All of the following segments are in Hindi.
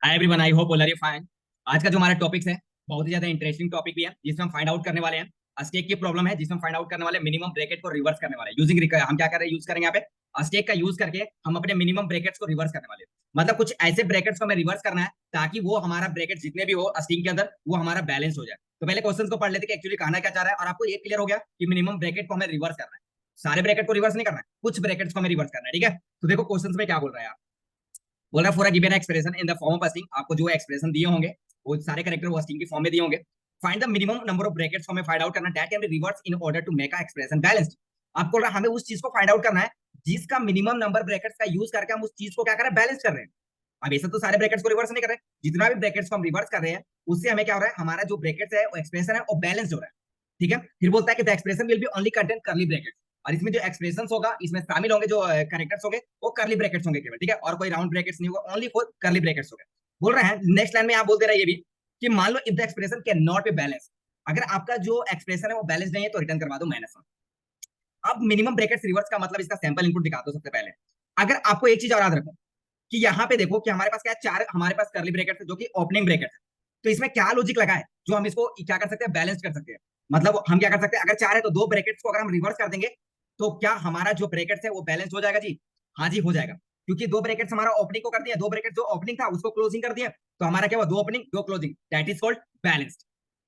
Hi everyone, I hope all are you fine. आज का जो हमारा टॉपिक है बहुत ही ज्यादा इंटरेस्टिंग टॉपिक भी है, जिसमें हम फाइंड आउट करने वाले हैं अस्टेक की प्रॉब्लम है, जिसमें हम फाइंड आउट करने वाले मिनिमम ब्रैकेट को रिवर्स करने वाले हैं यूजिंग हम क्या कर रहे हैं, यूज करेंगे यहाँ पे अस्टेक का यूज करके हम अपने मिनिमम ब्रैकेट्स को रिवर्स करने वाले हैं। मतलब कुछ ऐसे ब्रैकेट्स को हमें रिवर्स करना है ताकि वो हमारा ब्रैकेट जितने भी हो अस्टेक के अंदर वो हमारा बैलेंस हो जाए। तो पहले क्वेश्चन को पढ़ लेते कि एक्चुअली कहना क्या चाह रहा है, और आपको ये क्लियर हो गया कि मिनिमम ब्रैकेट को हमें रिवर्स करना है। सारे ब्रैकेट को रिवर्स नहीं करना है, कुछ ब्रैकेट्स को हमें रिवर्स करना है। ठीक है, तो देखो क्वेश्चन में क्या बोल रहा है। बोल रहा for given expression in the form of अस्टिंग, आपको जो एक्सप्रेशन दिए होंगे वो सारे करेक्टर वो अस्टिंग की फॉर्म में दिए होंगे। Find the minimum number of brackets हमें फाइंड आउट करना that can be reverse in order to make a expression balanced. आपको बोल रहा हमें उस चीज को फाइंड आउट करना है जिसका मिनिमम नंबर ब्रैकेट्स का यूज करके हम उस चीज को क्या कर रहे हैं, बैलेंस कर रहे हैं। अब ऐसा तो सारे ब्रैकेट्स को रिवर्स नहीं कर रहे, जितना भी ब्रैकेट्स को हम रिवर्स कर रहे हैं उससे हमें क्या हो रहा है, हमारा जो ब्रैकेट्स है वो एक्सप्रेशन है वो बैलेंस हो रहा है। ठीक है, फिर बोलता है कि the expression will be only content करली ब्रैकेट्स, और इसमें जो एक्सप्रेशन होगा इसमें शामिल होंगे जो करेक्टर्स होंगे वो करली ब्रैकेट्स होंगे केवल। ठीक है, और कोई राउंड ब्रैकेट्स नहीं होगा, ओनली फॉर करली ब्रैकेट्स होंगे। बोल रहे हैं नेक्स्ट लाइन में आप बोल दे रहे हैं ये भी कि मान लो if the expression can not be balance, अगर आपका जो एक्सप्रेशन है वो बैलेंस नहीं है तो रिटर्न करवा दो -1। अब मिनिमम ब्रैकेट्स रिवर्स का मतलब इसका सैंपल इनपुट दिखा दो सबसे पहले। अगर आपको एक चीज और याद रखो कि यहाँ पे देखो कि हमारे पास क्या है, चार हमारे पास करली ब्रैकेट है जो कि ओपनिंग ब्रैकेट है। तो इसमें क्या लॉजिक लगा है जो हम इसको क्या कर सकते हैं, बैलेंस कर सकते हैं। मतलब हम क्या कर सकते हैं, अगर चार है तो दो ब्रैकेट्स को अगर हम रिवर्स कर देंगे तो क्या हमारा जो ब्रैकेट है वो बैलेंस हो जाएगा जी? हाँ जी, हो जाएगा, क्योंकि दो ब्रैकेट्स हमारा ओपनिंग को कर दिया, दो ब्रैकेट जो ओपनिंग था उसको क्लोजिंग कर दिया, तो हमारा क्या हुआ, दो ओपनिंग दो closing, that is called balanced.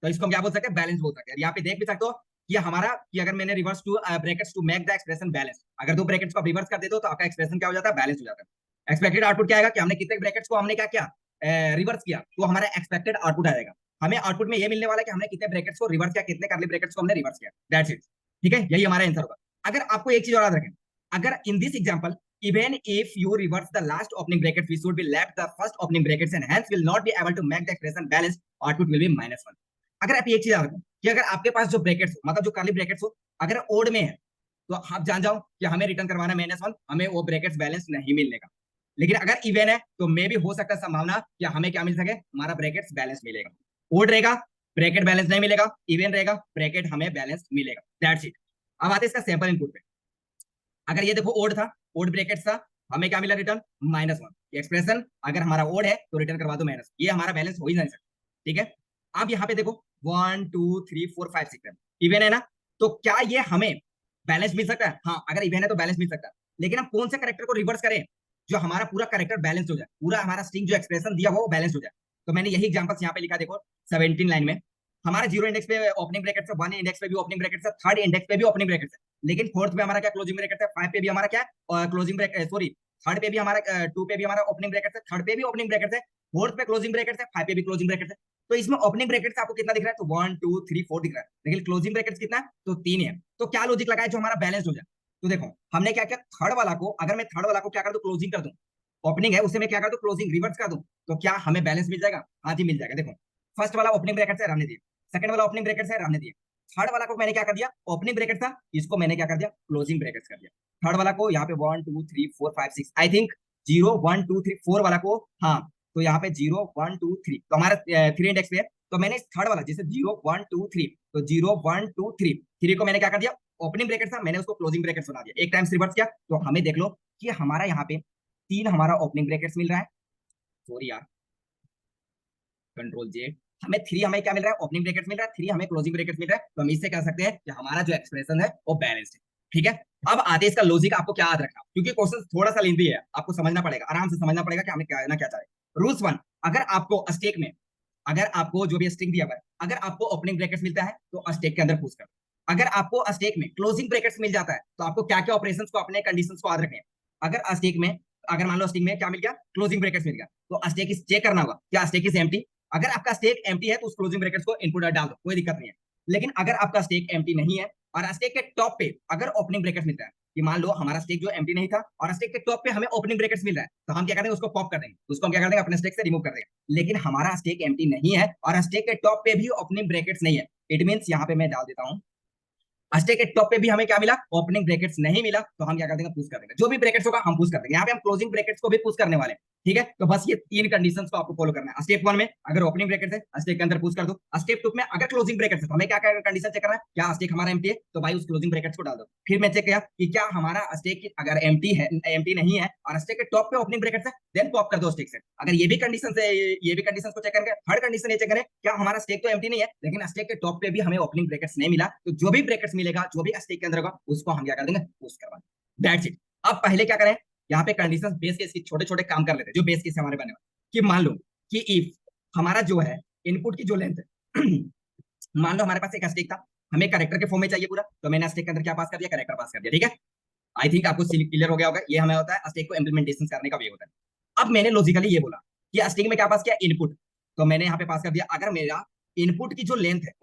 तो इसको हम क्या बोल सकते हैं, बैलेंस बोल सकते हैं। यहाँ पे देख भी सकते हो कि हमारा कि अगर मैंने reverse two brackets to make the expression balance, अगर दो ब्रैकेट्स को रिवर्स कर देते हो तो आपका एक्सप्रेशन क्या हो जाता है, बैलेंस हो जाता है। एक्सपेक्टेड आउटपुट क्या आएगा कि हमने कितने ब्रैकेट्स को हमने क्या किया, रिवर्स किया, तो हमारा एक्सपेक्टेड आउटपुट आएगा। हमें आउटपुट में ये मिलने वाला है कि हमने कितने ब्रैकेट्स को रिवर्स किया, कितने करली ब्रैकेट्स को हमने रिवर्स किया, दैट्स इट। ठीक है, यही हमारा आंसर होगा। अगर आपको एक चीज और याद रखें, अगर in this example even if you reverse the last opening bracket we should be left the first opening brackets and hence will not be able to make the expression balance, output will be -1। अगर आप एक चीज याद रखें कि अगर आपके पास जो ब्रैकेट्स हो मतलब जो कर्ली ब्रैकेट्स हो अगर ओड में है तो आप जान जाओ कि हमें रिटर्न करवाना -1, हमें वो ब्रैकेट्स बैलेंस नहीं मिलने का। लेकिन अगर इवन है तो मे भी हो सकता है संभावना कि हमें क्या मिल सके, हमारा ब्रैकेट्स बैलेंस मिलेगा। ओड रहेगा ब्रैकेट बैलेंस नहीं मिलेगा, इवन रहेगा ब्रैकेट हमें बैलेंस मिलेगा, दैट्स इट। अब आते हैं इसका सैंपल इनपुट पे। अगर ये देखो ओड था, ओड ब्रैकेट था, हमें क्या मिला, रिटर्न -1। एक्सप्रेशन अगर हमारा ओड है तो रिटर्न करवा दो माइनस, ये हमारा बैलेंस हो ही नहीं सकता। ठीक है, अब यहाँ पे देखो 1 2 3 4 5 6 7 इवन है ना, तो क्या ये हमें बैलेंस मिल सकता है? हाँ, अगर इवन है तो बैलेंस मिल सकता है। लेकिन हम कौन से करेक्टर को रिवर्स करें जो हमारा पूरा करेक्टर बैलेंस हो जाए, पूरा हमारा स्ट्रिंग जो एक्सप्रेशन दिया हुआ वो बैलेंस हो जाए। तो मैंने यही एग्जांपल्स यहाँ पे लिखा, देखो 17 लाइन में हमारा जीरो इंडेक्स पे ओपनिंग ब्रैकेट है, वन इंडेक्स पे भी ओपनिंग ब्रैकेट है, थर्ड इंडेक्स पे भी ओपनिंग ब्रैकेट है, लेकिन फोर्थ पे हमारा क्या क्लोजिंग ब्रैकेट है, फाइव पे भी हमारा क्या है क्लोजिंग ब्रैकेट, सॉरी थर्ड पे भी हमारा टू पे भी हमारा ओपनिंग ब्रैकेट है, थर्ड पे भी ओपनिंग ब्रैकेट है, फोर्थ पे क्लोजिंग ब्रैकेट है, फाइव पे भी क्लोजिंग ब्रैकेट है। तो इसमें ओपनिंग ब्रैकेट आपको कितना दिख रहा है, तो 1 2 3 4 दिख रहा है, लेकिन क्लोजिंग ब्रैकेट कितना है, तो 3 है। तो क्या लॉजिक लगा है जो हमारा बैलेंस हो जाए? तो देखो हमने क्या किया, थर्ड वाला को अगर मैं थर्ड वाला को क्या कर दूं, क्लोजिंग कर दूं, ओपनिंग है उसे मैं क्या कर दूं, क्लोजिंग रिवर्स कर दूं, तो क्या हमें बैलेंस मिल जाएगा? हाँ जी मिल जाएगा। देखो फर्स्ट वाला ओपनिंग ब्रैकेट से रहने दिए, सेकंड वाला ओपनिंग ब्रैकेट से रहने दिए, थर्ड वाला को मैंने क्या कर दिया, ओपनिंग ब्रैकेट था इसको मैंने क्या कर दिया, क्लोजिंग ब्रैकेट कर दिया। थर्ड वाला को यहाँ पे 1 2 3 4 5 6 आई थिंक 0 1 2 3 4 वाला को, हाँ तो यहाँ पे 0 1 2 3 तो हमारा 3 इंडेक्स पे है, तो मैंने थर्ड वाला जैसे 0 1 2 3 तो 0 1 2 3 3 को मैंने क्या कर दिया, ओपनिंग ब्रैकेट था मैंने उसको क्लोजिंग ब्रैकेट बना दिया, एक टाइम रिवर्स किया, तो हमें देख लो कि हमारा यहाँ पे 3 हमारा ओपनिंग ब्रैकेट्स मिल रहा है, सॉरी यार कंट्रोल जे, हमें 3 हमें क्या मिल रहा है, ओपनिंग ब्रैकेट मिल रहा है, 3 हमें क्लोजिंग ब्रैकेट मिल रहा है, तो हम इससे कह सकते हैं कि हमारा जो एक्सप्रेशन है वो बैलेंस्ड है। ठीक है, अब आते हैं इसका लॉजिक आपको क्या याद रखना, क्योंकि क्वेश्चन थोड़ा सा लेंथी है, आपको समझना पड़ेगा, आराम से समझना पड़ेगा कि हमें क्या ना क्या चाहे। रूल्स 1, अगर आपको स्टेक में अगर आपको जो भी स्ट्रिंग दिया हुआ है अगर आपको ओपनिंग ब्रैकेट्स मिलता है तो स्टेक के अंदर पूछ कर, अगर आपको स्टेक में क्लोजिंग ब्रैकेट्स मिल जाता है तो आपको क्या क्या ऑपरेशंस को अपने कंडीशंस को याद रखने हैं। अगर स्टेक में अगर मान लो स्टेक में क्या मिल गया, क्लोजिंग ब्रैकेट्स मिल गया, तो स्टेक इज चेक करना होगा क्या स्टेक इज एम्प्टी। अगर आपका स्टेक एम्प्टी है तो उस क्लोजिंग ब्रैकेट्स को इनपुट डाल दो, कोई दिक्कत नहीं है। लेकिन अगर आपका स्टेक एम्प्टी नहीं है और स्टेक के टॉप पे अगर ओपनिंग ब्रैकेट मिलता है, कि मान लो हमारा स्टेक जो एम्प्टी नहीं था और स्टेक के टॉप पे हमें ओपनिंग ब्रैकेट्स मिल रहा है, तो हम क्या करेंगे, उसको पॉप कर देंगे, उसको हम क्या कर देंगे, अपने स्टेक से रिमूव कर देंगे। लेकिन हमारा स्टेक एम्प्टी नहीं है और स्टेक के टॉप पे भी ओपनिंग ब्रैकेट्स नहीं है, इट मींस यहाँ पे मैं डाल देता हूँ अस्टेक के टॉप पे भी हमें क्या मिला, ओपनिंग ब्रैकेट्स नहीं मिला, तो हम क्या कर देंगे, पुश कर देंगे। जो भी ब्रैकेट्स होगा हम पुश कर देंगे। यहाँ पे हम क्लोजिंग ब्रैकेट्स को भी पुश करने वाले हैं, ठीक है। तो बस ये 3 कंडीशंस को आपको फॉलो करना है। स्टेप 1 में अगर ओपनिंग ब्रैकेट है, स्टेक के अंदर पुश कर दो। स्टेप 2 में अगर क्लोजिंग ब्रैकेट है तो हमें क्या क्या कंडीशन चेक करना है, क्या स्टेक हमारा एम्प्टी है, तो भाई उस क्लोजिंग ब्रैकेट्स को डाल दो। फिर मैं चेक किया कि क्या हमारा स्टेक अगर एम्प्टी है, एम्प्टी नहीं है और स्टेक के टॉप पे ओपनिंग ब्रैकेट है, देन पॉप कर दो स्टेक से। अगर ये भी कंडीशन है, ये भी कंडीशन को चेक करेंगे। थर्ड कंडीशन ये चेक करें, क्या हमारा स्टेक तो एम्प्टी नहीं है लेकिन स्टेक के टॉप पे भी हमें ओपनिंग ब्रैकेट्स नहीं मिला, तो जो भी ब्रैकेट्स मिलेगा, जो भी स्टेक के अंदर होगा, उसको हम क्या कर देंगे, पुश करवा देंगे। That's it. अब पहले क्या करें, यहाँ पे कंडीशन बेस केस की छोटे छोटे काम कर लेते हैं, जो बेस केस हमारे बने हुए, कि मान लो कि इफ हमारा जो है इनपुट की जो लेंथ है मान लो हमारे पास एक स्टेक था, हमें कैरेक्टर के फॉर्म में चाहिए पूरा, तो मैंने स्टेक के अंदर क्या पास कर दिया, कैरेक्टर पास कर दिया, ठीक है। आई थिंक आपको क्लियर हो गया होगा, ये हमें होता है स्टेक को इम्प्लीमेंटेशन करने का वे होता है। अब मैंने लॉजिकली ये बोला कि स्टेक में क्या पास किया, इनपुट, तो मैंने यहाँ पे पास कर दिया। अगर मेरा इनपुट की जो लेंथ है,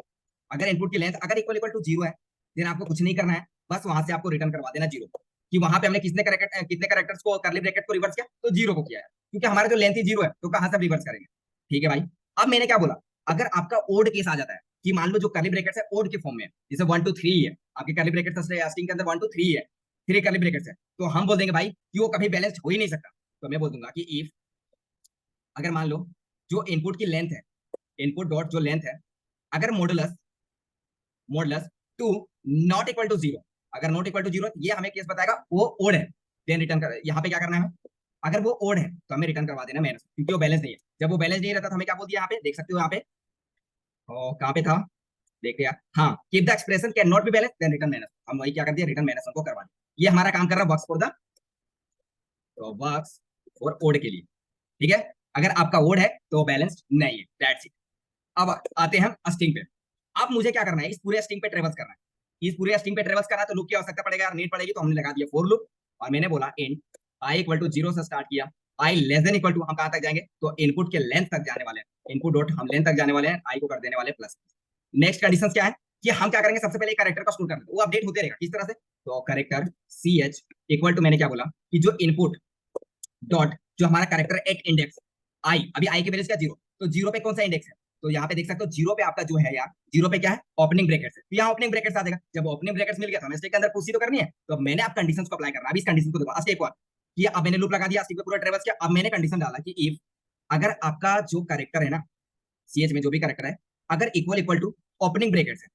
अगर इनपुट की लेंथ अगर इक्वल इक्वल टू 0 है, देन आपको कुछ नहीं करना है, बस वहां से आपको रिटर्न करवा देना 0, कि वहां पे हमने कितने कैरेक्टर्स को, करली ब्रैकेट को रिवर्स किया, तो 0 को किया है, क्योंकि हमारा जो लेंथ ही 0 है, तो कहां से रिवर्स करेंगे, ठीक है भाई। अब मैंने क्या बोला, अगर आपका ओड केस आ जाता है, कि मान लो जो करली ब्रैकेट्स है ओड के फॉर्म में है, जैसे 1 2 3 है, आपके करली ब्रैकेट्स स्ट्रिंग के अंदर 1 2 3 है, 3 करली ब्रैकेट्स है, तो हम बोल देंगे भाई कि वो कभी बैलेंस्ड हो ही नहीं सकता। तो मैं बोल दूंगा कि इफ, अगर मान लो जो इनपुट की लेंथ है, इनपुट डॉट जो लेंथ है, अगर modulus modulus 2 not equal to 0, अगर नॉट इक्वल टू 0, ये हमें केस बताएगा वो ओड है, देन रिटर्न कर, यहाँ पे क्या करना है हमें, अगर वो ओड है तो हमें रिटर्न करवा देना माइनस, क्योंकि वो बैलेंस नहीं है। जब वो बैलेंस नहीं रहता तो हमें क्या बोल दिया, यहाँ पे देख सकते हो, यहाँ पे कहाँ पे था, देख लिया, हाँ, keep the expression can not be balance then return minus, हम वही क्या कर दिया, रिटर्न माइनस को करवा दिया। ये हमारा काम कर रहा है वर्क्स फॉर द, तो वर्क्स फॉर ओड के लिए, ठीक है। अगर आपका ओड है तो बैलेंस्ड नहीं है, दैट्स इट। अब आते हैं हम स्ट्रिंग पे। अब मुझे क्या करना है, इस पूरे स्ट्रिंग पे ट्रेवर्स करना है, इस पूरे स्ट्रिंग पे ट्रेवर्स करना है, तो लूप की आवश्यकता पड़ेगा यार, नीड पड़ेगी, तो हमने लगा दिया फॉर लूप, और मैंने बोला इंट आई इक्वल टू 0 से स्टार्ट किया, आई लेस देन इक्वल टू, हम कहां तक जाएंगे, तो इनपुट के लेंथ तक जाने वाले हैं, इनपुट डॉट हम लेंथ तक जाने वाले हैं, आई को कर देने वाले प्लस। नेक्स्ट कंडीशन क्या है, कि हम क्या करेंगे, सबसे पहले कैरेक्टर का स्टोर कर देंगे, वो अपडेट होते रहेगा, किस तरह से, तो character C H equal to, मैंने क्या बोला कि जो इनपुट डॉट जो हमारा कैरेक्टर एक इंडेक्स आई, अभी आई की वैल्यू क्या 0, तो 0 पे कौन सा इंडेक्स है, तो यहाँ पे देख सकते हो 0 पे आपका जो है यार, 0 पे क्या है, ओपनिंग ब्रैकेट्स है, तो यहाँ ओपनिंग ब्रैकेट्स आ जाएगा। जब ओपनिंग ब्रैकेट्स मिल गया तो हमें स्टेक के अंदर पुश तो करनी है, तो मैंने आप कंडीशंस को अप्लाई करना है। अभी इस कंडीशन को देखो, स्टेप 1 कि अब मैंने लूप लगा दिया, स्टेक पे पूरा ट्रेवर्स किया। अब मैंने कंडीशन डाला कि इफ, अगर आपका जो कैरेक्टर है ना, सीएच में जो भी कैरेक्टर है, अगर equal equal to opening brackets है,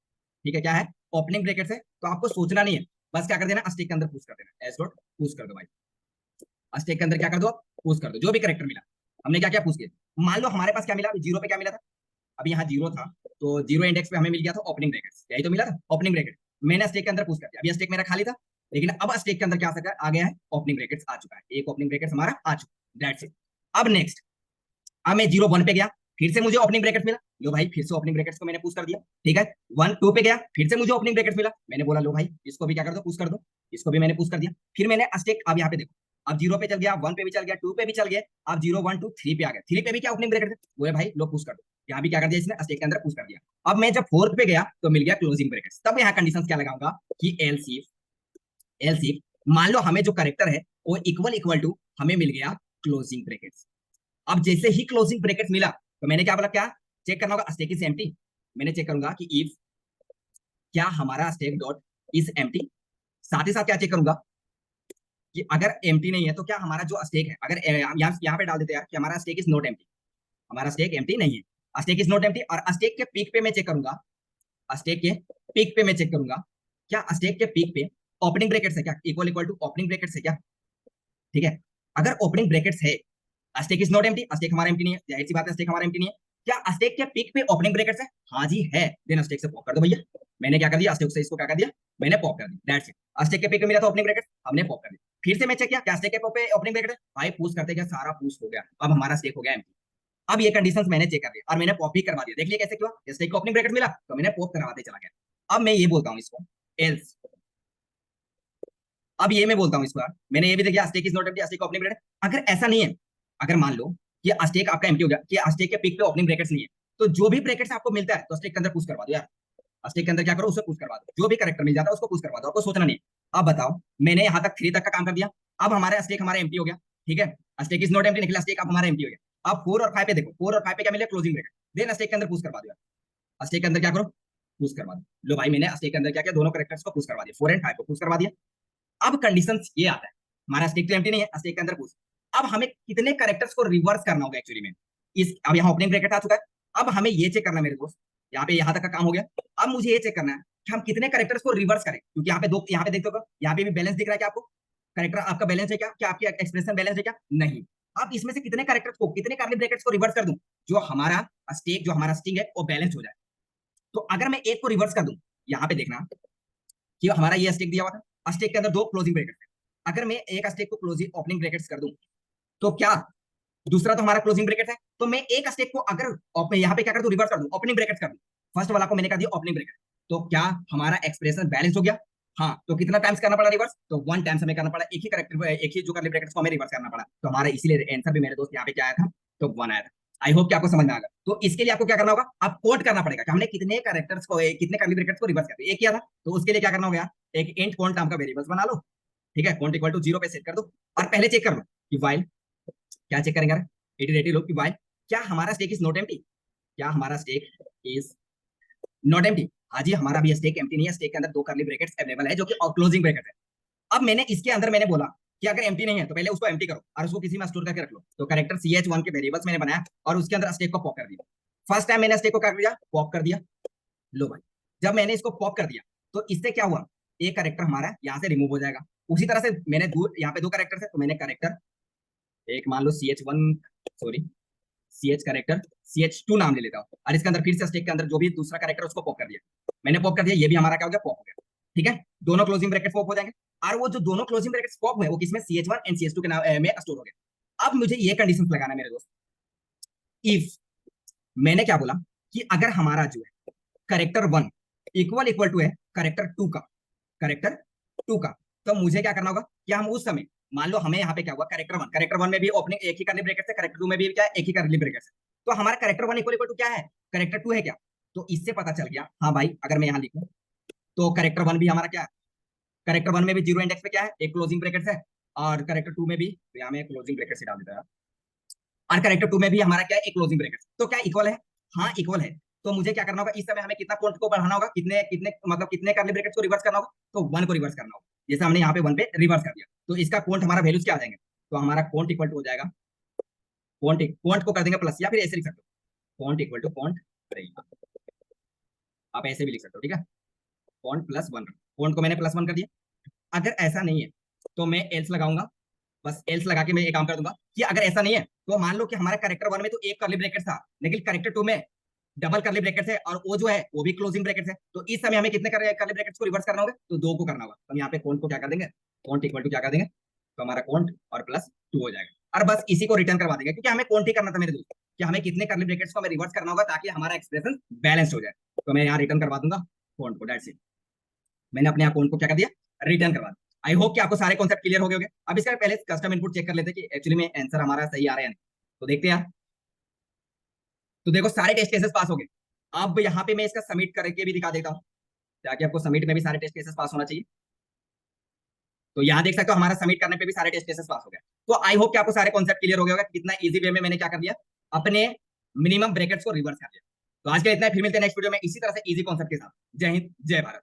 ठीक है, क्या है, ओपनिंग ब्रैकेट्स है, तो आपको सोचना नहीं है, बस क्या कर देना, स्टेक के अंदर पुश कर देना, एस डॉट पुश कर दो भाई, स्टेक के अंदर क्या कर दो, पुश कर दो, जो भी कैरेक्टर मिला। हमने क्या क्या पुश किया, मान लो हमारे पास क्या मिला, 0 पे क्या मिला था, अभी यहाँ 0 था, तो 0 इंडेक्स पे हमें मिल गया था ओपनिंग ब्रैकेट्स, यही तो मिला था ओपनिंग ब्रैकेट, मैंने स्टेक के अंदर पुश कर दिया। अभी स्टेक मेरा खाली था, लेकिन अब स्टेक के अंदर क्या आ गया है, ओपनिंग ब्रैकेट्स आ चुका है, एक ओपनिंग ब्रैकेट्स हमारा आ चुका, दैट्स इट। अब नेक्स्ट, अब मैं 0 1 पे गया, फिर से मुझे ओपनिंग ब्रैकेट्स मिला, लो भाई फिर से ओपनिंग ब्रैकेट्स को मैंने पुश कर दिया, ठीक है। 1 2 पे गया, फिर से मुझे ओपनिंग ब्रैकेट्स मिला, मैंने बोला लो भाई इसको भी क्या कर दो, पुश कर दो, इसको भी मैंने पुश कर दिया। फिर मैंने स्टेक, अब यहाँ पे देखो, अब 0 पे चल गया, 1 पे भी चल गया, 2 पे भी चल गया, अब 0 1 2 3 पे आ गया, 3 पे भी क्या ओपनिंग ब्रैकेट है, वो है भाई लो पुश कर दो, यहाँ भी क्या कर दिया इसने, स्टेक के अंदर पुश कर दिया। अब मैं जब 4th पे गया तो मिल गया क्लोजिंग ब्रैकेट्स, तब यहाँ कंडीशन क्या लगाऊंगा कि एल्स इफ मान लो हमें जो कैरेक्टर है वो इक्वल इक्वल टू हमें मिल गया क्लोजिंग ब्रैकेट्स। अब जैसे ही क्लोजिंग ब्रैकेट मिला, तो मैंने क्या बोला, क्या चेक करना होगा, स्टेक इज एम्प्टी, मैंने चेक करूंगा कि इफ क्या हमारा स्टेक डॉट इज एम्प्टी, साथ ही साथ क्या चेक करूंगा कि अगर एम्प्टी नहीं है तो क्या हमारा जो स्टेक है, अगर यहाँ पे डाल देते हैं कि हमारा स्टेक इज नॉट एम्प्टी, हमारा स्टेक एम्प्टी नहीं है, स्टेक इज नॉट एम्प्टी, और स्टेक के पीक पे मैं चेक करूंगा, स्टेक के पीक पे मैं चेक करूंगा, क्या स्टेक के पीक पे ओपनिंग ब्रैकेट्स है क्या, equal equal to opening brackets है क्या, ठीक है। अगर ओपनिंग ब्रैकेट्स है, stack is not empty, stack हमारा एम्प्टी नहीं है, जाहिर सी बात है स्टेक हमारा एम्प्टी नहीं है, क्या स्टेक के पीक पे ओपनिंग ब्रैकेट्स है, हाँ जी है, देन स्टेक से पॉप कर दो भैया। मैंने क्या कर दिया, स्टेक से इसको क्या कर दिया, मैंने पॉप कर दिया, दैट्स इट। स्टेक के पीक पे मिला था ओपनिंग ब्रैकेट, हमने पॉप कर दिया। फिर से मैं चेक किया, क्या स्टेक के पॉप पे ओपनिंग ब्रैकेट है, भाई पुश करते क्या सारा पुश हो गया, अब हमारा स्टेक हो गया एम्प्टी। अब ये कंडीशंस मैंने चेक कर दिया और मैंने पॉप भी करवा दिया, देख लिया कैसे क्यों, स्टेक को ओपनिंग ब्रैकेट मिला तो मैंने पॉप करवाते चला गया। अब मैं ये बोलता हूँ इसको एल्स, अब ये मैं बोलता हूँ इसको, मैंने ये भी देखा stack is not empty, stack opening bracket, अगर ऐसा नहीं है, अगर मान लो कि स्टेक आपका एम्प्टी हो गया, कि स्टेक के पीक पे ओपनिंग ब्रैकेट्स नहीं है, तो जो भी ब्रैकेट्स आपको मिलता है तो स्टेक के अंदर पुश करवा दो यार, स्टेक के अंदर क्या करो, उसे पुश करवा दो, जो भी कैरेक्टर मिल जाता है उसको पुश करवा दो, आपको सोचना नहीं। अब बताओ, मैंने यहाँ तक 3 तक का काम कर दिया, अब हमारा स्टेक हमारा एम्प्टी हो गया, ठीक है, स्टेक इज नॉट एम्प्टी निकला, स्टेक अब हमारा एम्प्टी हो गया। अब 4 और 5 पे देखो, 4 और 5 पे क्या मिले, क्लोजिंग ब्रैकेट, देन स्टेक के अंदर पुश करवा दो यार, स्टेक के अंदर क्या करो, पुश करवा दिया। लो भाई मैंने स्टेक के अंदर क्या किया, दोनों कैरेक्टर्स को पुश करवा दिया, 4 एंड 5 को पुश करवा दिया। अब कंडीशन ये आता है, हमारा स्टेक तो एम्प्टी नहीं है, स्टेक के अंदर पुश। अब हमें कितने कैरेक्टर्स को रिवर्स करना होगा एक्चुअली में, इस अब यहाँ ओपनिंग ब्रैकेट आ चुका है। अब हमें ये चेक करना है मेरे दोस्त, यहाँ पे यहाँ तक का काम हो गया। अब मुझे ये चेक करना है कि हम कितने कैरेक्टर्स को रिवर्स करें, क्योंकि यहाँ पे दो, यहाँ पे देखते हो यहाँ पे भी बैलेंस दिख रहा है क्या आपको, कैरेक्टर आपका बैलेंस है क्या, क्या आपकी एक्सप्रेशन बैलेंस है क्या, नहीं। अब इसमें से कितने कैरेक्टर्स को, कितने कर्ली ब्रैकेट्स को रिवर्स कर दूं, जो हमारा स्टेक, जो हमारा स्ट्रिंग है वो बैलेंस हो जाए। तो अगर मैं एक को रिवर्स कर दूं, यहाँ पे देखना कि हमारा ये स्टेक दिया हुआ था, स्टेक के अंदर दो क्लोजिंग ब्रैकेट है। अगर मैं एक स्टेक को क्लोजिंग ओपनिंग ब्रैकेट्स कर दूं, तो क्या दूसरा तो हमारा क्लोजिंग ब्रैकेट है, तो मैं एक स्टेक को अगर यहाँ पे क्या कर दूं, रिवर्स कर दूं, ओपनिंग ब्रैकेट कर दूं, फर्स्ट वाला को मैंने कर दिया ओपनिंग ब्रैकेट, तो क्या हमारा एक्सप्रेशन बैलेंस हो गया। हाँ, तो कितना टाइम्स करना पड़ा रिवर्स, तो 1 टाइम्स हमें करना पड़ा, एक ही करेक्टर, एक ही जो कर्ली ब्रैकेट्स को हमें रिवर्स करना पड़ा। तो हमारा इसीलिए आंसर भी मेरे दोस्त यहाँ पे क्या आया था, तो 1 आया था। आई होप कि आपको समझ में आ गया। तो इसके लिए आपको क्या करना होगा, आप कोड करना पड़ेगा कि हमने कितने कैरेक्टर्स को, कितने कर्ली ब्रैकेट्स को रिवर्स कर दिया, एक किया था। तो उसके लिए क्या करना होगा यार, एक इंट कॉन्ट नाम का वेरिएबल्स बना लो, ठीक है, कॉन्ट इक्वल टू 0 पे सेट कर दो, और पहले चेक कर लो कि वाइल, क्या चेक करेंगे, इटरेटिव लूप की वाइल, क्या हमारा स्टेक इज नॉट एम्प्टी, क्या हमारा स्टेक इज नॉट एम्प्टी। हाँ जी, हमारा भी स्टेक एम्प्टी नहीं है, स्टेक के अंदर दो कर्ली ब्रैकेट्स अवेलेबल है जो कि क्लोजिंग ब्रैकेट है। अब मैंने इसके अंदर मैंने बोला कि अगर एम्प्टी नहीं है तो पहले उसको एम्प्टी करो और उसको किसी में स्टोर करके रख लो। तो कैरेक्टर ch1 के वेरिएबल्स मैंने बनाया और उसके अंदर स्टेक को पॉप कर दिया। फर्स्ट टाइम मैंने स्टेक को कर दिया, पॉप कर दिया। लो भाई, जब मैंने इसको पॉप कर दिया तो इससे क्या हुआ, एक कैरेक्टर हमारा यहाँ से रिमूव हो जाएगा। उसी तरह से मैंने यहाँ पे दो कैरेक्टर है, तो मैंने कैरेक्टर एक मान लो ch1, sorry ch character ch2 नाम ले लेता हूँ, और इसके अंदर फिर से स्टेक के अंदर जो भी दूसरा कैरेक्टर उसको पॉप कर दिया। मैंने पॉप कर दिया, ये भी हमारा क्या हो गया, पॉप हो गया। ठीक है, दोनों क्लोजिंग ब्रैकेट पॉप हो जाएंगे, और वो जो दोनों क्लोजिंग ब्रैकेट्स पॉप हुए वो किसमें, ch1 एंड ch2 के नाम में स्टोर हो गया। अब मुझे ये कंडीशन लगाना है मेरे दोस्त, इफ मैंने क्या बोला कि अगर हमारा जो है कैरेक्टर 1 इक्वल इक्वल टू है कैरेक्टर 2 का, कैरेक्टर 2 का, तो मुझे क्या करना होगा कि हम उस समय, मान लो हमें यहाँ पे क्या हुआ, कैरेक्टर 1 में भी ओपनिंग एक ही कर्ली ब्रैकेट है, कैरेक्टर 2 में भी क्या है, एक ही कर्ली ब्रैकेट है। तो हमारा कैरेक्टर 1 इक्वल इक्वल टू क्या है, कैरेक्टर 2 है क्या। तो इससे पता चल गया, हाँ भाई अगर मैं यहाँ लिखूं तो कैरेक्टर 1 भी हमारा क्या है, कैरेक्टर 1 में भी 0 इंडेक्स पे क्या है, एक क्लोजिंग ब्रैकेट है, और कैरेक्टर 2 में भी, तो यहाँ में क्लोजिंग ब्रैकेट से डाल देता है, और कैरेक्टर 2 में भी हमारा क्या है, एक क्लोजिंग ब्रैकेट। तो क्या इक्वल है, हाँ इक्वल है। तो मुझे क्या करना होगा, इस समय हमें कितना पॉइंट को बढ़ाना होगा, कितने कितने मतलब कितने कर्ली ब्रैकेट्स को रिवर्स करना होगा, तो 1 को रिवर्स करना होगा। जैसे हमने यहाँ पे 1 पे रिवर्स कर दिया, तो इसका पॉइंट हमारा वैल्यूज क्या आ जाएंगे, तो हमारा पॉइंट इक्वल टू हो जाएगा, पॉइंट को कर देंगे प्लस, या फिर ऐसे लिख सकते हो, पॉइंट इक्वल टू पॉइंट, आप ऐसे भी लिख सकते हो, ठीक है, पॉइंट प्लस 1, पॉइंट को मैंने प्लस 1 कर दिया। अगर ऐसा नहीं है तो मैं एल्स लगाऊंगा, बस एल्स लगा के मैं एक काम कर दूंगा कि अगर ऐसा नहीं है तो मान लो कि हमारे कैरेक्टर 1 में तो एक कर्ली ब्रैकेट था, लेकिन कैरेक्टर 2 में डबल कर्ली ब्रैकेट है, और वो जो है वो भी क्लोजिंग ब्रैकेट है। तो इस समय हमें कितने कर्ली ब्रैकेट्स को रिवर्स करना होगा, तो 2 को करना होगा। तो हम यहाँ पे कॉन्ट को क्या कर देंगे, कॉन्ट इक्वल टू क्या कर देंगे, तो हमारा कॉन्ट और प्लस 2 हो जाएगा, और बस इसी को रिटर्न करवा देंगे, क्योंकि हमें कॉन्ट ही करना था मेरे दोस्त, कि हमें कितने कर्ली ब्रैकेट्स को हमें रिवर्स करना होगा ताकि हमारा एक्सप्रेशन बैलेंस हो जाए। तो मैं यहाँ रिटर्न करवा दूंगा कॉन्ट को, दैट्स इट। मैंने अपने अकाउंट को क्या कर दिया, रिटर्न करवा दिया। आई होप कि आपको सारे कॉन्सेप्ट क्लियर हो गए होंगे। अब इसका पहले कस्टम इनपुट चेक कर लेते हैं कि एक्चुअली में आंसर हमारा सही आ रहा है या नहीं। तो देखते हैं, तो देखो सारे टेस्ट केसेस पास हो गए। अब यहाँ पे मैं इसका सबमिट करके भी दिखा देता हूँ, ताकि आपको सबमिट में भी सारे टेस्ट केसेस पास होना चाहिए। तो यहाँ देख सकते हो हमारा सबमिट करने पे भी सारे टेस्ट केसेस पास हो गए। तो आई होप कि आपको सारे कॉन्सेप्ट क्लियर हो गए होगा कितना इजी वे में मैंने क्या कर दिया, अपने मिनिमम ब्रैकेट्स को रिवर्स कर दिया। तो आज के इतना, फिर मिलते हैं नेक्स्ट वीडियो में इसी तरह से इजी कॉन्सेप्ट के साथ। जय हिंद, जय भारत।